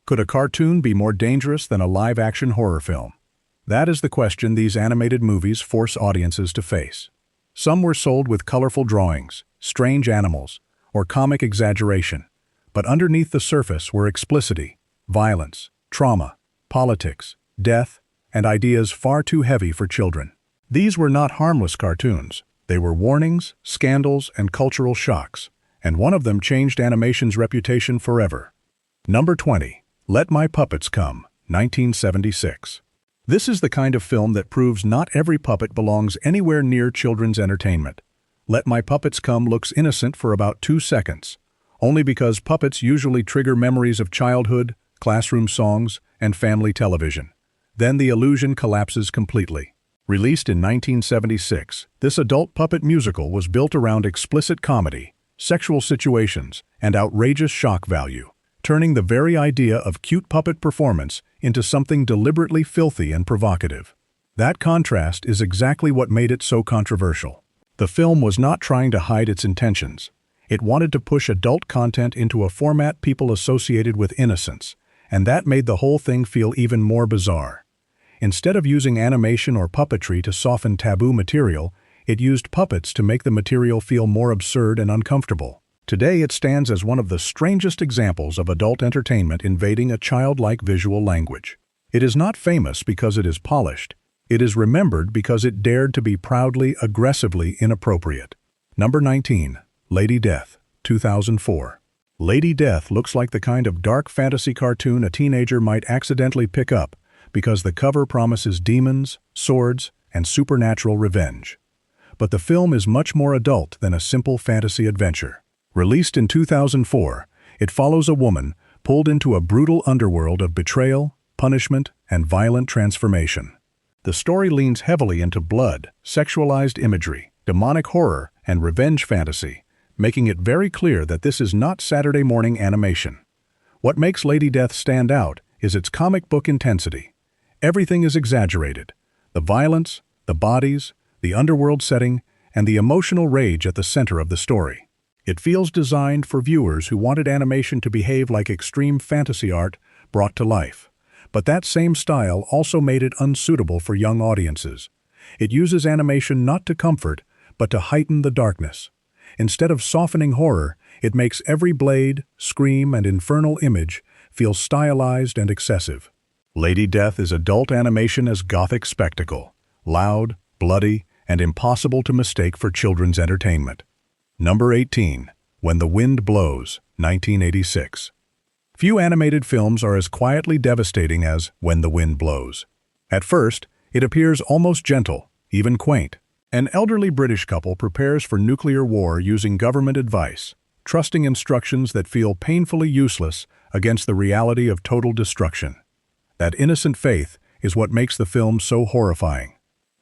Could a cartoon be more dangerous than a live-action horror film? That is the question these animated movies force audiences to face. Some were sold with colorful drawings, strange animals, or comic exaggeration, but underneath the surface were explicitity, violence, trauma, politics, death, and ideas far too heavy for children. These were not harmless cartoons. They were warnings, scandals, and cultural shocks, and one of them changed animation's reputation forever. Number 20. Let My Puppets Come, 1976. This is the kind of film that proves not every puppet belongs anywhere near children's entertainment. Let My Puppets Come looks innocent for about 2 seconds, only because puppets usually trigger memories of childhood, classroom songs, and family television. Then the illusion collapses completely. Released in 1976, this adult puppet musical was built around explicit comedy, sexual situations, and outrageous shock value, turning the very idea of cute puppet performance into something deliberately filthy and provocative. That contrast is exactly what made it so controversial. The film was not trying to hide its intentions. It wanted to push adult content into a format people associated with innocence, and that made the whole thing feel even more bizarre. Instead of using animation or puppetry to soften taboo material, it used puppets to make the material feel more absurd and uncomfortable. Today it stands as one of the strangest examples of adult entertainment invading a childlike visual language. It is not famous because it is polished. It is remembered because it dared to be proudly, aggressively inappropriate. Number 19. Lady Death, 2004. Lady Death looks like the kind of dark fantasy cartoon a teenager might accidentally pick up because the cover promises demons, swords, and supernatural revenge. But the film is much more adult than a simple fantasy adventure. Released in 2004, it follows a woman pulled into a brutal underworld of betrayal, punishment, and violent transformation. The story leans heavily into blood, sexualized imagery, demonic horror, and revenge fantasy, making it very clear that this is not Saturday morning animation. What makes Lady Death stand out is its comic book intensity. Everything is exaggerated: the violence, the bodies, the underworld setting, and the emotional rage at the center of the story. It feels designed for viewers who wanted animation to behave like extreme fantasy art brought to life. But that same style also made it unsuitable for young audiences. It uses animation not to comfort, but to heighten the darkness. Instead of softening horror, it makes every blade, scream, and infernal image feel stylized and excessive. Lady Death is adult animation as gothic spectacle, loud, bloody, and impossible to mistake for children's entertainment. Number 18. When the Wind Blows, 1986. Few animated films are as quietly devastating as When the Wind Blows. At first, it appears almost gentle, even quaint. An elderly British couple prepares for nuclear war using government advice, trusting instructions that feel painfully useless against the reality of total destruction. That innocent faith is what makes the film so horrifying.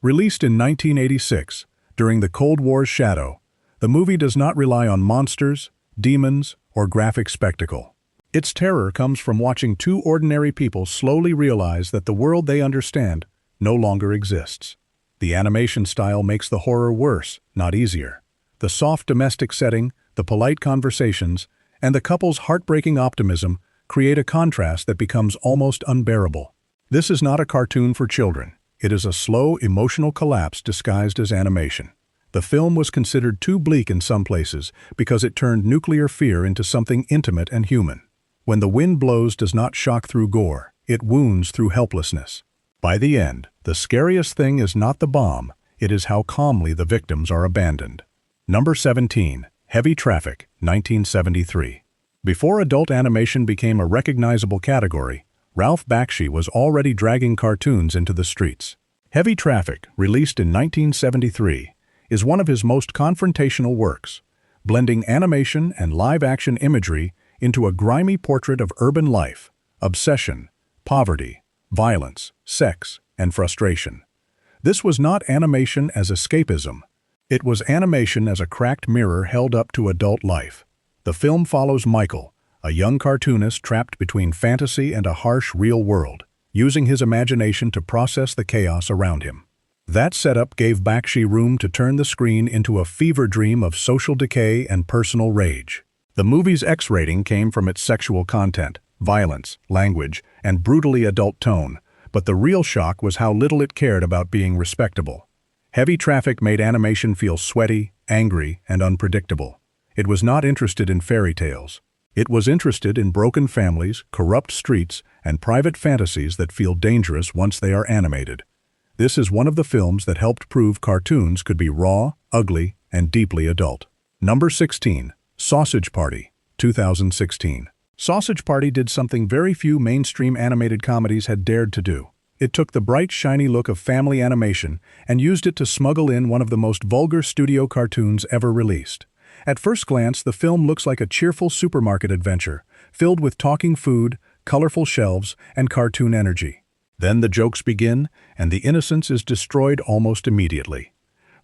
Released in 1986, during the Cold War's shadow, the movie does not rely on monsters, demons, or graphic spectacle. Its terror comes from watching two ordinary people slowly realize that the world they understand no longer exists. The animation style makes the horror worse, not easier. The soft domestic setting, the polite conversations, and the couple's heartbreaking optimism create a contrast that becomes almost unbearable. This is not a cartoon for children. It is a slow, emotional collapse disguised as animation. The film was considered too bleak in some places because it turned nuclear fear into something intimate and human. When the Wind Blows does not shock through gore, it wounds through helplessness. By the end, the scariest thing is not the bomb, it is how calmly the victims are abandoned. Number 17. Heavy Traffic, 1973. Before adult animation became a recognizable category, Ralph Bakshi was already dragging cartoons into the streets. Heavy Traffic, released in 1973, is one of his most confrontational works, blending animation and live-action imagery into a grimy portrait of urban life, obsession, poverty, violence, sex, and frustration. This was not animation as escapism. It was animation as a cracked mirror held up to adult life. The film follows Michael, a young cartoonist trapped between fantasy and a harsh real world, using his imagination to process the chaos around him. That setup gave Bakshi room to turn the screen into a fever dream of social decay and personal rage. The movie's X rating came from its sexual content, violence, language, and brutally adult tone, but the real shock was how little it cared about being respectable. Heavy traffic made animation feel sweaty, angry, and unpredictable. It was not interested in fairy tales. It was interested in broken families, corrupt streets, and private fantasies that feel dangerous once they are animated. This is one of the films that helped prove cartoons could be raw, ugly, and deeply adult. Number 16. Sausage Party, 2016. Sausage Party did something very few mainstream animated comedies had dared to do. It took the bright, shiny look of family animation and used it to smuggle in one of the most vulgar studio cartoons ever released. At first glance, the film looks like a cheerful supermarket adventure, filled with talking food, colorful shelves, and cartoon energy. Then the jokes begin, and the innocence is destroyed almost immediately.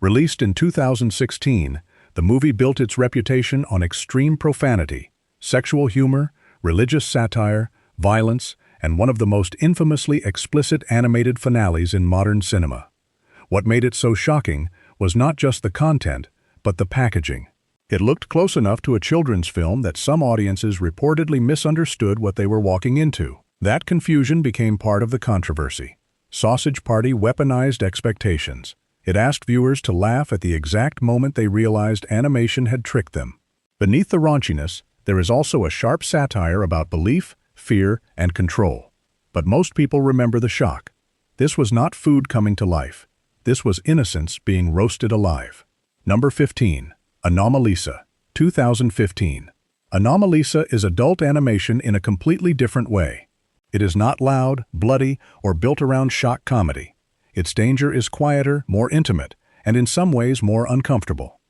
Released in 2016, the movie built its reputation on extreme profanity, sexual humor, religious satire, violence, and one of the most infamously explicit animated finales in modern cinema. What made it so shocking was not just the content, but the packaging. It looked close enough to a children's film that some audiences reportedly misunderstood what they were walking into. That confusion became part of the controversy. Sausage Party weaponized expectations. It asked viewers to laugh at the exact moment they realized animation had tricked them. Beneath the raunchiness, there is also a sharp satire about belief, fear, and control. But most people remember the shock. This was not food coming to life. This was innocence being roasted alive. Number 15. Anomalisa, 2015. Anomalisa is adult animation in a completely different way. It is not loud, bloody, or built around shock comedy. Its danger is quieter, more intimate, and in some ways more uncomfortable.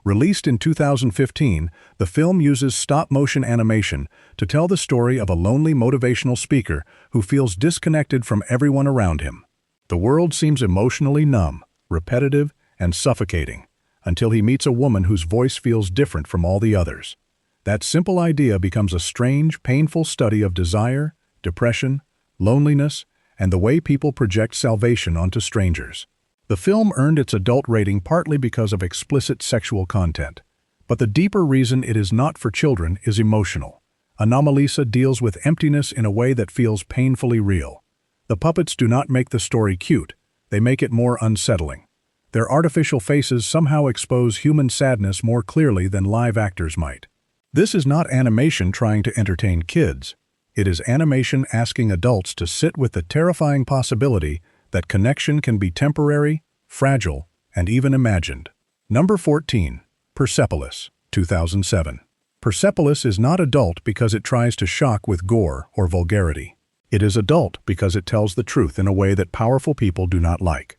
Released in 2015, the film uses stop-motion animation to tell the story of a lonely motivational speaker who feels disconnected from everyone around him. The world seems emotionally numb, repetitive, and suffocating, until he meets a woman whose voice feels different from all the others. That simple idea becomes a strange, painful study of desire, depression, loneliness, and the way people project salvation onto strangers. The film earned its adult rating partly because of explicit sexual content. But the deeper reason it is not for children is emotional. Anomalisa deals with emptiness in a way that feels painfully real. The puppets do not make the story cute, they make it more unsettling. Their artificial faces somehow expose human sadness more clearly than live actors might. This is not animation trying to entertain kids. It is animation asking adults to sit with the terrifying possibility that connection can be temporary, fragile, and even imagined. Number 14. Persepolis, 2007. Persepolis is not adult because it tries to shock with gore or vulgarity. It is adult because it tells the truth in a way that powerful people do not like.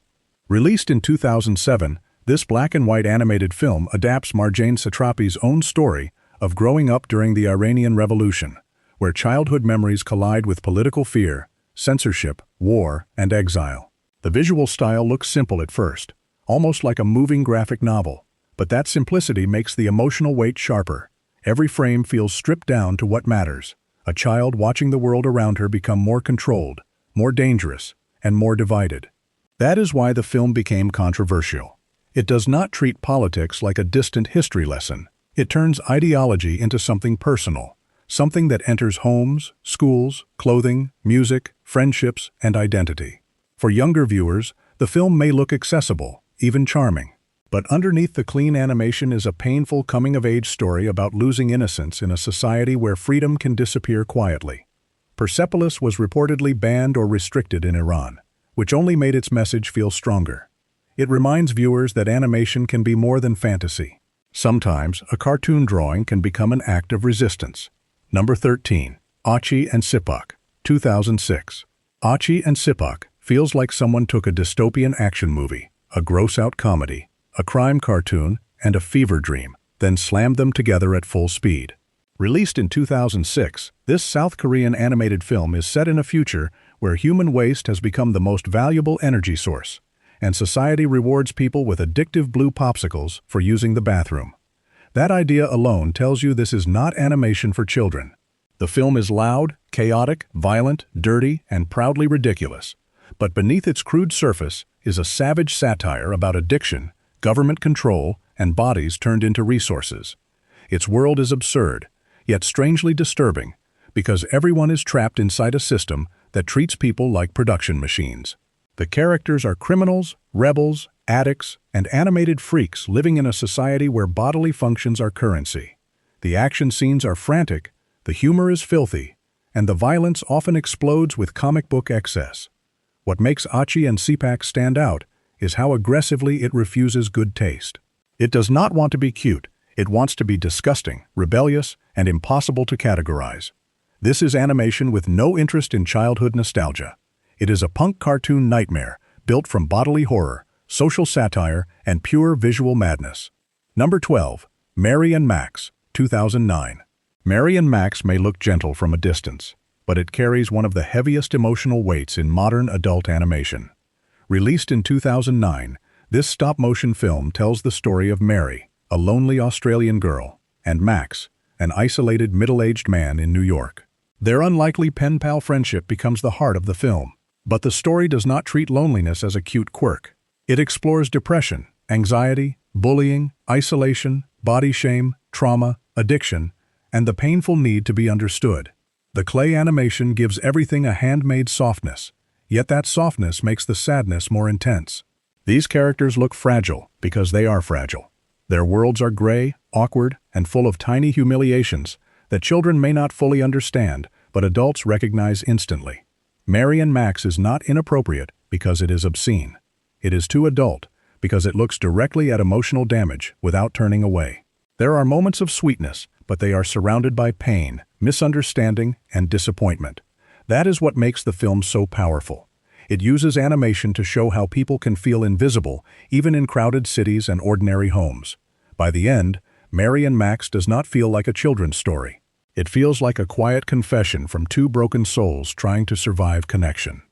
Released in 2007, this black-and-white animated film adapts Marjane Satrapi's own story of growing up during the Iranian Revolution, where childhood memories collide with political fear, censorship, war, and exile. The visual style looks simple at first, almost like a moving graphic novel, but that simplicity makes the emotional weight sharper. Every frame feels stripped down to what matters, a child watching the world around her become more controlled, more dangerous, and more divided. That is why the film became controversial. It does not treat politics like a distant history lesson. It turns ideology into something personal, something that enters homes, schools, clothing, music, friendships, and identity. For younger viewers, the film may look accessible, even charming. But underneath the clean animation is a painful coming-of-age story about losing innocence in a society where freedom can disappear quietly. Persepolis was reportedly banned or restricted in Iran, which only made its message feel stronger. It reminds viewers that animation can be more than fantasy. Sometimes, a cartoon drawing can become an act of resistance. Number 13. Achi and Sipak, 2006. Achi and Sipak feels like someone took a dystopian action movie, a gross-out comedy, a crime cartoon, and a fever dream, then slammed them together at full speed. Released in 2006, this South Korean animated film is set in a future where human waste has become the most valuable energy source, and society rewards people with addictive blue popsicles for using the bathroom. That idea alone tells you this is not animation for children. The film is loud, chaotic, violent, dirty, and proudly ridiculous. But beneath its crude surface is a savage satire about addiction, government control, and bodies turned into resources. Its world is absurd, yet strangely disturbing, because everyone is trapped inside a system that treats people like production machines. The characters are criminals, rebels, addicts, and animated freaks living in a society where bodily functions are currency. The action scenes are frantic, the humor is filthy, and the violence often explodes with comic book excess. What makes Achi and Sipak stand out is how aggressively it refuses good taste. It does not want to be cute, it wants to be disgusting, rebellious, and impossible to categorize. This is animation with no interest in childhood nostalgia. It is a punk cartoon nightmare, built from bodily horror, social satire, and pure visual madness. Number 12. Mary and Max, 2009. Mary and Max may look gentle from a distance, but it carries one of the heaviest emotional weights in modern adult animation. Released in 2009, this stop-motion film tells the story of Mary, a lonely Australian girl, and Max, an isolated middle-aged man in New York. Their unlikely pen-pal friendship becomes the heart of the film. But the story does not treat loneliness as a cute quirk. It explores depression, anxiety, bullying, isolation, body shame, trauma, addiction, and the painful need to be understood. The clay animation gives everything a handmade softness, yet that softness makes the sadness more intense. These characters look fragile because they are fragile. Their worlds are gray, awkward, and full of tiny humiliations that children may not fully understand, but adults recognize instantly. Mary and Max is not inappropriate because it is obscene. It is too adult because it looks directly at emotional damage without turning away. There are moments of sweetness, but they are surrounded by pain, misunderstanding, and disappointment. That is what makes the film so powerful. It uses animation to show how people can feel invisible, even in crowded cities and ordinary homes. By the end, Mary and Max does not feel like a children's story. It feels like a quiet confession from two broken souls trying to survive connection.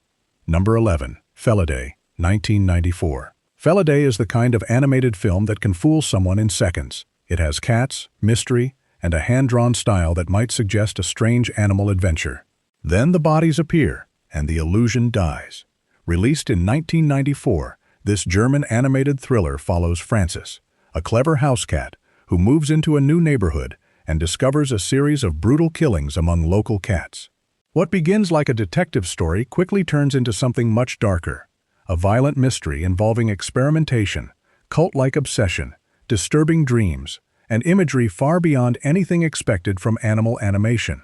Number 11. Felidae, 1994. Felidae is the kind of animated film that can fool someone in seconds. It has cats, mystery, and a hand-drawn style that might suggest a strange animal adventure. Then the bodies appear, and the illusion dies. Released in 1994, this German animated thriller follows Francis, a clever house cat who moves into a new neighborhood and discovers a series of brutal killings among local cats. What begins like a detective story quickly turns into something much darker, a violent mystery involving experimentation, cult-like obsession, disturbing dreams, and imagery far beyond anything expected from animal animation.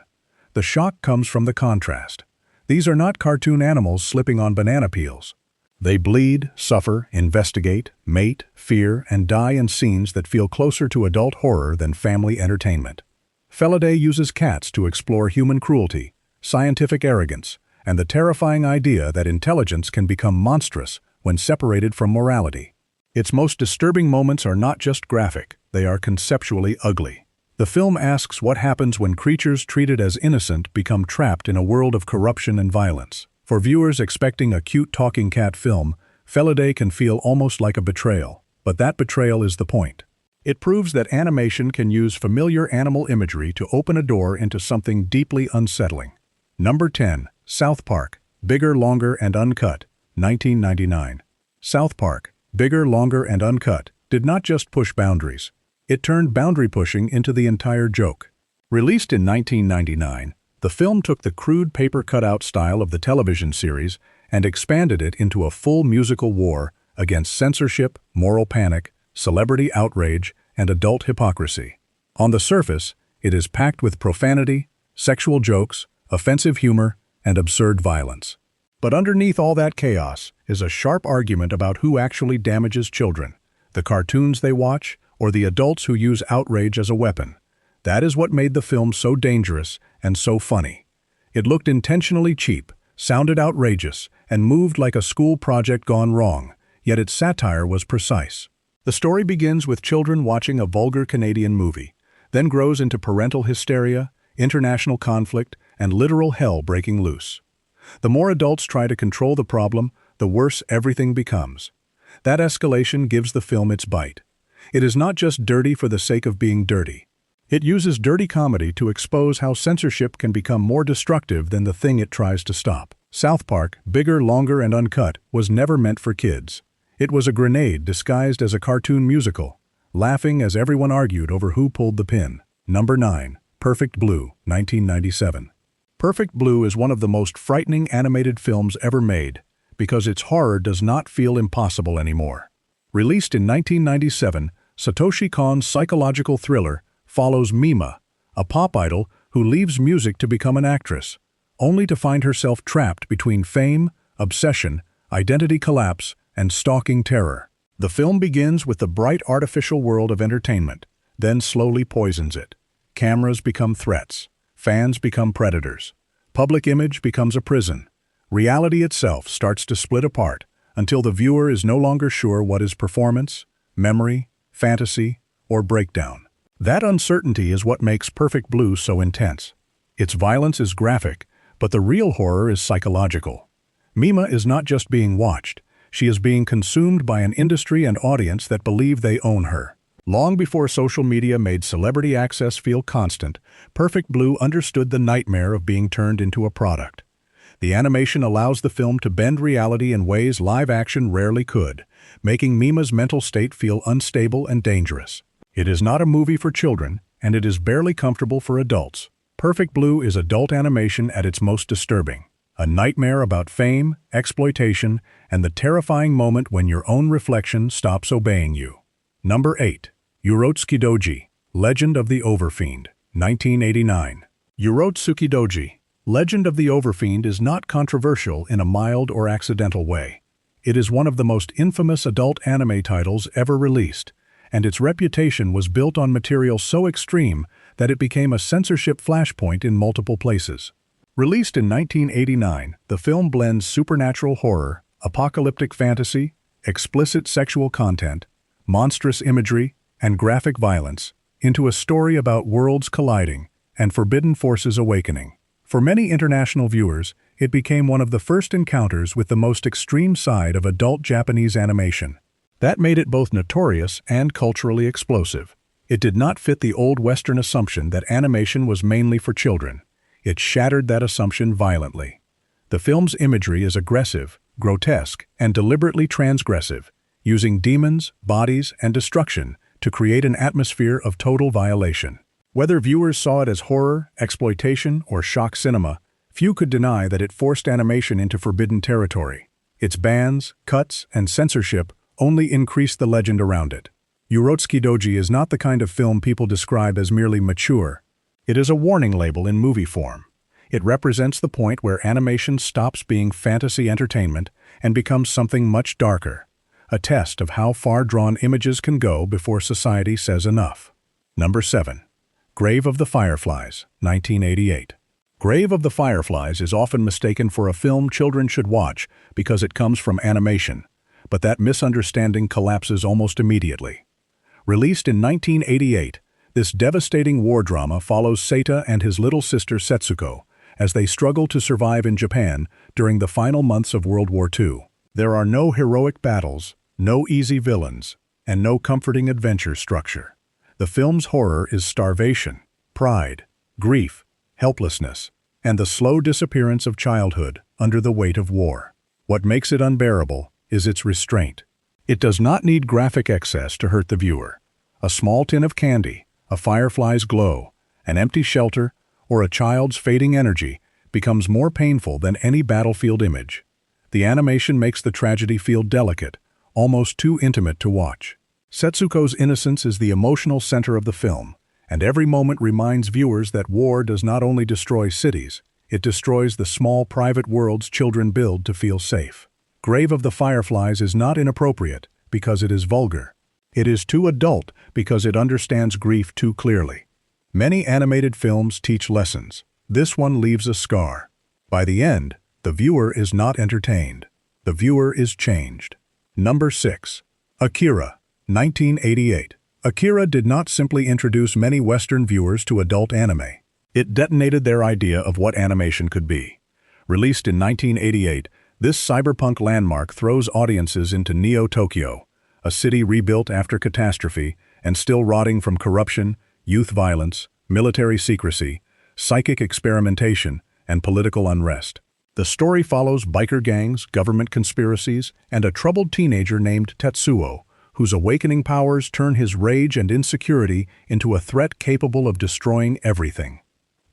The shock comes from the contrast. These are not cartoon animals slipping on banana peels. They bleed, suffer, investigate, mate, fear, and die in scenes that feel closer to adult horror than family entertainment. Felidae uses cats to explore human cruelty, scientific arrogance, and the terrifying idea that intelligence can become monstrous when separated from morality. Its most disturbing moments are not just graphic, they are conceptually ugly. The film asks what happens when creatures treated as innocent become trapped in a world of corruption and violence. For viewers expecting a cute talking cat film, Felidae can feel almost like a betrayal, but that betrayal is the point. It proves that animation can use familiar animal imagery to open a door into something deeply unsettling. Number 10. South Park, Bigger, Longer, and Uncut, 1999. South Park, Bigger, Longer, and Uncut did not just push boundaries. It turned boundary pushing into the entire joke. Released in 1999, the film took the crude paper cutout style of the television series and expanded it into a full musical war against censorship, moral panic, celebrity outrage, and adult hypocrisy. On the surface, it is packed with profanity, sexual jokes, offensive humor, and absurd violence. But underneath all that chaos is a sharp argument about who actually damages children, the cartoons they watch, or the adults who use outrage as a weapon. That is what made the film so dangerous and so funny. It looked intentionally cheap, sounded outrageous, and moved like a school project gone wrong, yet its satire was precise. The story begins with children watching a vulgar Canadian movie, then grows into parental hysteria, international conflict, and literal hell breaking loose. The more adults try to control the problem, the worse everything becomes. That escalation gives the film its bite. It is not just dirty for the sake of being dirty. It uses dirty comedy to expose how censorship can become more destructive than the thing it tries to stop. South Park, Bigger, Longer, and Uncut was never meant for kids. It was a grenade disguised as a cartoon musical, laughing as everyone argued over who pulled the pin. Number 9. Perfect Blue, 1997. Perfect Blue is one of the most frightening animated films ever made because its horror does not feel impossible anymore. Released in 1997, Satoshi Kon's psychological thriller follows Mima, a pop idol who leaves music to become an actress, only to find herself trapped between fame, obsession, identity collapse, and stalking terror. The film begins with the bright artificial world of entertainment, then slowly poisons it. Cameras become threats. Fans become predators. Public image becomes a prison. Reality itself starts to split apart until the viewer is no longer sure what is performance, memory, fantasy, or breakdown. That uncertainty is what makes Perfect Blue so intense. Its violence is graphic, but the real horror is psychological. Mima is not just being watched, she is being consumed by an industry and audience that believe they own her. Long before social media made celebrity access feel constant, Perfect Blue understood the nightmare of being turned into a product. The animation allows the film to bend reality in ways live action rarely could, making Mima's mental state feel unstable and dangerous. It is not a movie for children, and it is barely comfortable for adults. Perfect Blue is adult animation at its most disturbing. A nightmare about fame, exploitation, and the terrifying moment when your own reflection stops obeying you. Number 8. Urotsukidoji, Legend of the Overfiend, 1989. Urotsukidoji, Legend of the Overfiend is not controversial in a mild or accidental way. It is one of the most infamous adult anime titles ever released, and its reputation was built on material so extreme that it became a censorship flashpoint in multiple places. Released in 1989, the film blends supernatural horror, apocalyptic fantasy, explicit sexual content, monstrous imagery, and graphic violence into a story about worlds colliding and forbidden forces awakening. For many international viewers, it became one of the first encounters with the most extreme side of adult Japanese animation. That made it both notorious and culturally explosive. It did not fit the old Western assumption that animation was mainly for children. It shattered that assumption violently. The film's imagery is aggressive, grotesque, and deliberately transgressive, using demons, bodies, and destruction to create an atmosphere of total violation. Whether viewers saw it as horror, exploitation, or shock cinema, few could deny that it forced animation into forbidden territory. Its bans, cuts, and censorship only increased the legend around it. Urotsukidoji is not the kind of film people describe as merely mature. It is a warning label in movie form. It represents the point where animation stops being fantasy entertainment and becomes something much darker, a test of how far drawn images can go before society says enough. Number 7. Grave of the Fireflies, 1988. Grave of the Fireflies is often mistaken for a film children should watch because it comes from animation, but that misunderstanding collapses almost immediately. Released in 1988, this devastating war drama follows Seita and his little sister Setsuko as they struggle to survive in Japan during the final months of World War II. There are no heroic battles, no easy villains, and no comforting adventure structure. The film's horror is starvation, pride, grief, helplessness, and the slow disappearance of childhood under the weight of war. What makes it unbearable is its restraint. It does not need graphic excess to hurt the viewer. A small tin of candy, a firefly's glow, an empty shelter, or a child's fading energy becomes more painful than any battlefield image. The animation makes the tragedy feel delicate, almost too intimate to watch. Setsuko's innocence is the emotional center of the film, and every moment reminds viewers that war does not only destroy cities, it destroys the small private worlds children build to feel safe. Grave of the Fireflies is not inappropriate because it is vulgar. It is too adult because it understands grief too clearly. Many animated films teach lessons. This one leaves a scar. By the end, the viewer is not entertained. The viewer is changed. Number 6. Akira, 1988. Akira did not simply introduce many Western viewers to adult anime. It detonated their idea of what animation could be. Released in 1988, this cyberpunk landmark throws audiences into Neo-Tokyo, a city rebuilt after catastrophe and still rotting from corruption, youth violence, military secrecy, psychic experimentation, and political unrest. The story follows biker gangs, government conspiracies, and a troubled teenager named Tetsuo, whose awakening powers turn his rage and insecurity into a threat capable of destroying everything.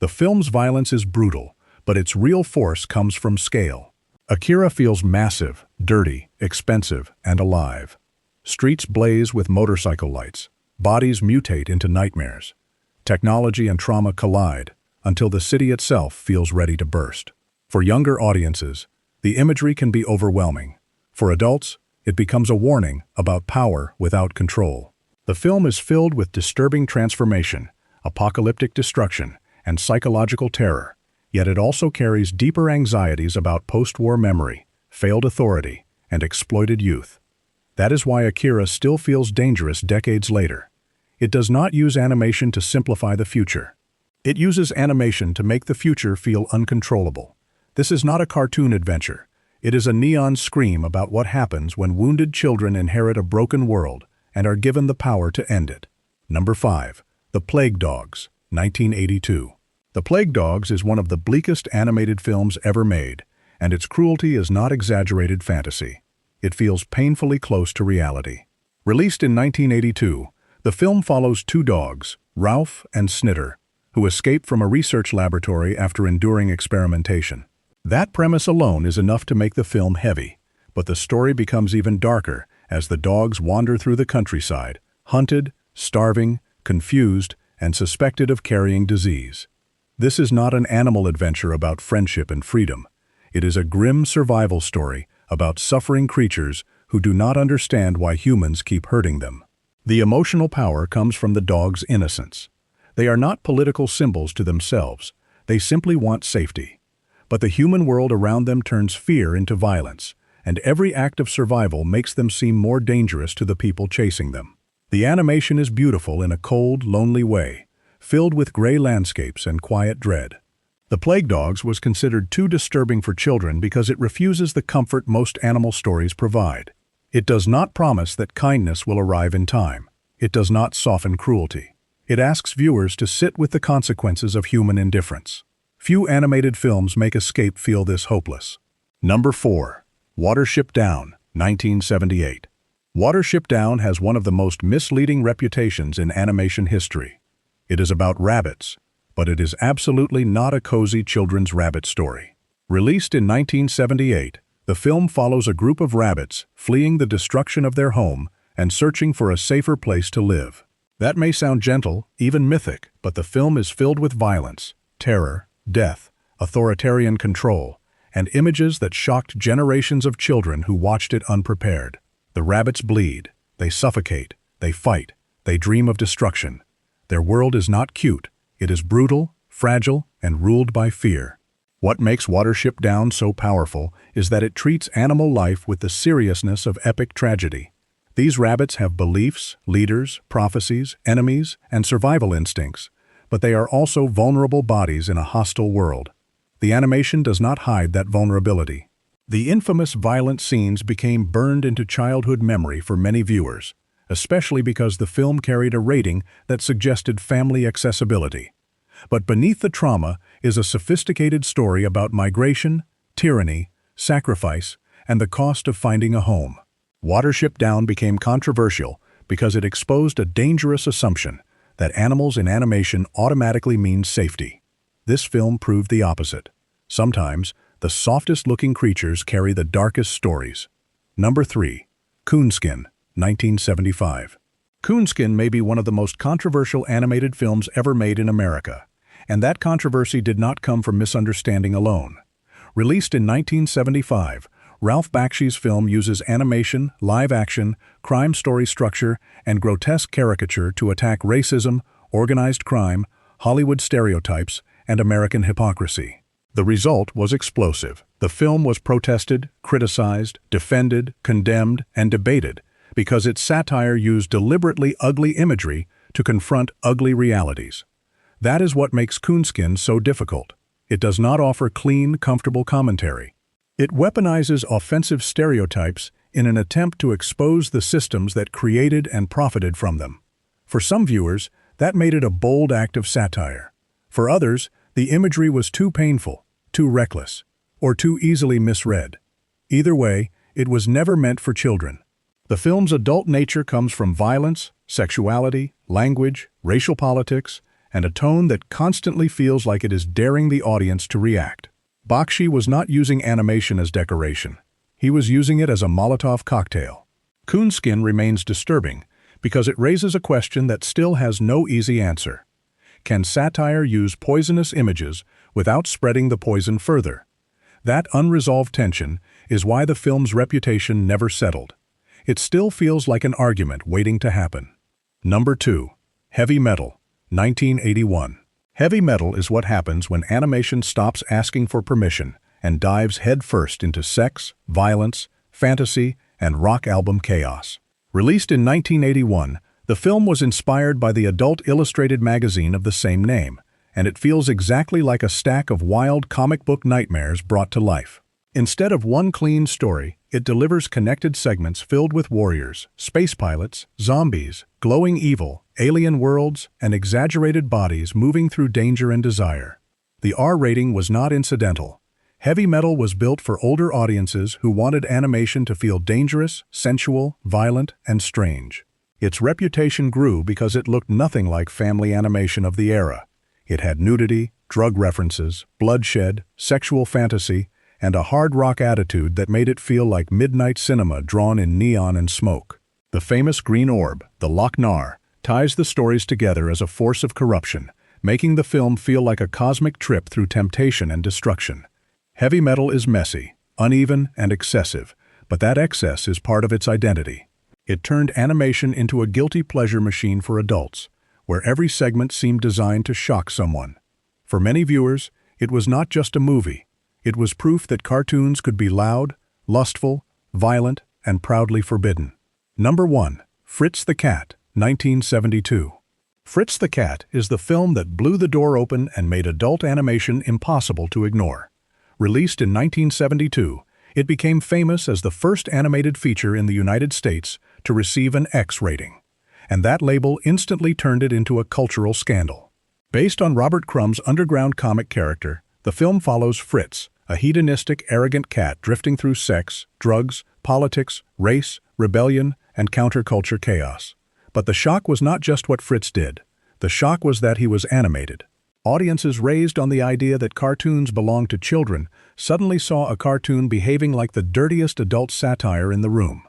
The film's violence is brutal, but its real force comes from scale. Akira feels massive, dirty, expensive, and alive. Streets blaze with motorcycle lights. Bodies mutate into nightmares. Technology and trauma collide until the city itself feels ready to burst. For younger audiences, the imagery can be overwhelming. For adults, it becomes a warning about power without control. The film is filled with disturbing transformation, apocalyptic destruction, and psychological terror, yet it also carries deeper anxieties about post-war memory, failed authority, and exploited youth. That is why Akira still feels dangerous decades later. It does not use animation to simplify the future. It uses animation to make the future feel uncontrollable. This is not a cartoon adventure. It is a neon scream about what happens when wounded children inherit a broken world and are given the power to end it. Number 5. The Plague Dogs, 1982. The Plague Dogs is one of the bleakest animated films ever made, and its cruelty is not exaggerated fantasy. It feels painfully close to reality. Released in 1982, the film follows two dogs, Ralph and Snitter, who escape from a research laboratory after enduring experimentation. That premise alone is enough to make the film heavy, but the story becomes even darker as the dogs wander through the countryside, hunted, starving, confused, and suspected of carrying disease. This is not an animal adventure about friendship and freedom. It is a grim survival story about suffering creatures who do not understand why humans keep hurting them. The emotional power comes from the dogs' innocence. They are not political symbols to themselves. They simply want safety. But the human world around them turns fear into violence, and every act of survival makes them seem more dangerous to the people chasing them. The animation is beautiful in a cold, lonely way, filled with gray landscapes and quiet dread. The Plague Dogs was considered too disturbing for children because it refuses the comfort most animal stories provide. It does not promise that kindness will arrive in time. It does not soften cruelty. It asks viewers to sit with the consequences of human indifference. Few animated films make escape feel this hopeless. Number 4. Watership Down, 1978. Watership Down has one of the most misleading reputations in animation history. It is about rabbits, but it is absolutely not a cozy children's rabbit story. Released in 1978, the film follows a group of rabbits fleeing the destruction of their home and searching for a safer place to live. That may sound gentle, even mythic, but the film is filled with violence, terror, death, authoritarian control, and images that shocked generations of children who watched it unprepared. The rabbits bleed, they suffocate, they fight, they dream of destruction. Their world is not cute, it is brutal, fragile, and ruled by fear. What makes Watership Down so powerful is that it treats animal life with the seriousness of epic tragedy. These rabbits have beliefs, leaders, prophecies, enemies, and survival instincts, but they are also vulnerable bodies in a hostile world. The animation does not hide that vulnerability. The infamous violent scenes became burned into childhood memory for many viewers, especially because the film carried a rating that suggested family accessibility. But beneath the trauma is a sophisticated story about migration, tyranny, sacrifice, and the cost of finding a home. Watership Down became controversial because it exposed a dangerous assumption that animals in animation automatically means safety. This film proved the opposite. Sometimes, the softest-looking creatures carry the darkest stories. Number 3. Coonskin, 1975. Coonskin may be one of the most controversial animated films ever made in America, and that controversy did not come from misunderstanding alone. Released in 1975, Ralph Bakshi's film uses animation, live-action, crime story structure, and grotesque caricature to attack racism, organized crime, Hollywood stereotypes, and American hypocrisy. The result was explosive. The film was protested, criticized, defended, condemned, and debated because its satire used deliberately ugly imagery to confront ugly realities. That is what makes Coonskin so difficult. It does not offer clean, comfortable commentary. It weaponizes offensive stereotypes in an attempt to expose the systems that created and profited from them. For some viewers, that made it a bold act of satire. For others, the imagery was too painful, too reckless, or too easily misread. Either way, it was never meant for children. The film's adult nature comes from violence, sexuality, language, racial politics, and a tone that constantly feels like it is daring the audience to react. Bakshi was not using animation as decoration. He was using it as a Molotov cocktail. Coonskin remains disturbing because it raises a question that still has no easy answer. Can satire use poisonous images without spreading the poison further? That unresolved tension is why the film's reputation never settled. It still feels like an argument waiting to happen. Number 2. Heavy Metal, 1981. Heavy metal is what happens when animation stops asking for permission and dives headfirst into sex, violence, fantasy, and rock album chaos. Released in 1981, the film was inspired by the adult illustrated magazine of the same name, and it feels exactly like a stack of wild comic book nightmares brought to life. Instead of one clean story, it delivers connected segments filled with warriors, space pilots, zombies, glowing evil, alien worlds, and exaggerated bodies moving through danger and desire. The R rating was not incidental. Heavy Metal was built for older audiences who wanted animation to feel dangerous, sensual, violent, and strange. Its reputation grew because it looked nothing like family animation of the era. It had nudity, drug references, bloodshed, sexual fantasy, and a hard rock attitude that made it feel like midnight cinema drawn in neon and smoke. The famous green orb, the Loch Nar, ties the stories together as a force of corruption, making the film feel like a cosmic trip through temptation and destruction. Heavy Metal is messy, uneven, and excessive, but that excess is part of its identity. It turned animation into a guilty pleasure machine for adults, where every segment seemed designed to shock someone. For many viewers, it was not just a movie. It was proof that cartoons could be loud, lustful, violent, and proudly forbidden. Number 1. Fritz the Cat, 1972. Fritz the Cat is the film that blew the door open and made adult animation impossible to ignore. Released in 1972, it became famous as the first animated feature in the United States to receive an X rating, and that label instantly turned it into a cultural scandal. Based on Robert Crumb's underground comic character, the film follows Fritz, a hedonistic, arrogant cat drifting through sex, drugs, politics, race, rebellion, and counterculture chaos. But the shock was not just what Fritz did. The shock was that he was animated. Audiences raised on the idea that cartoons belonged to children suddenly saw a cartoon behaving like the dirtiest adult satire in the room.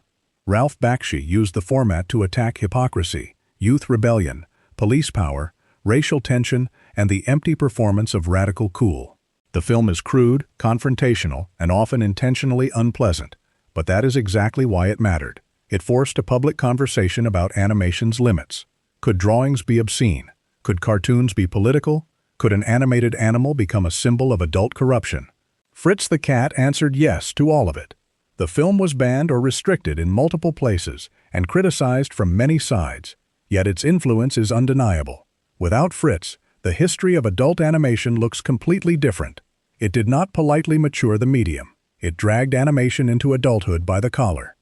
Ralph Bakshi used the format to attack hypocrisy, youth rebellion, police power, racial tension, and the empty performance of radical cool. The film is crude, confrontational, and often intentionally unpleasant, but that is exactly why it mattered. It forced a public conversation about animation's limits. Could drawings be obscene? Could cartoons be political? Could an animated animal become a symbol of adult corruption? Fritz the Cat answered yes to all of it. The film was banned or restricted in multiple places and criticized from many sides, yet its influence is undeniable. Without Fritz, the history of adult animation looks completely different. It did not politely mature the medium. It dragged animation into adulthood by the collar.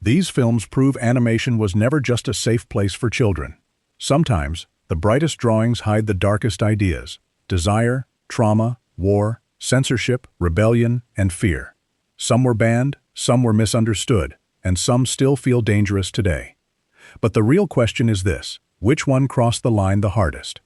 These films prove animation was never just a safe place for children. Sometimes, the brightest drawings hide the darkest ideas: desire, trauma, war, censorship, rebellion, and fear. Some were banned, some were misunderstood, and some still feel dangerous today. But the real question is this: which one crossed the line the hardest?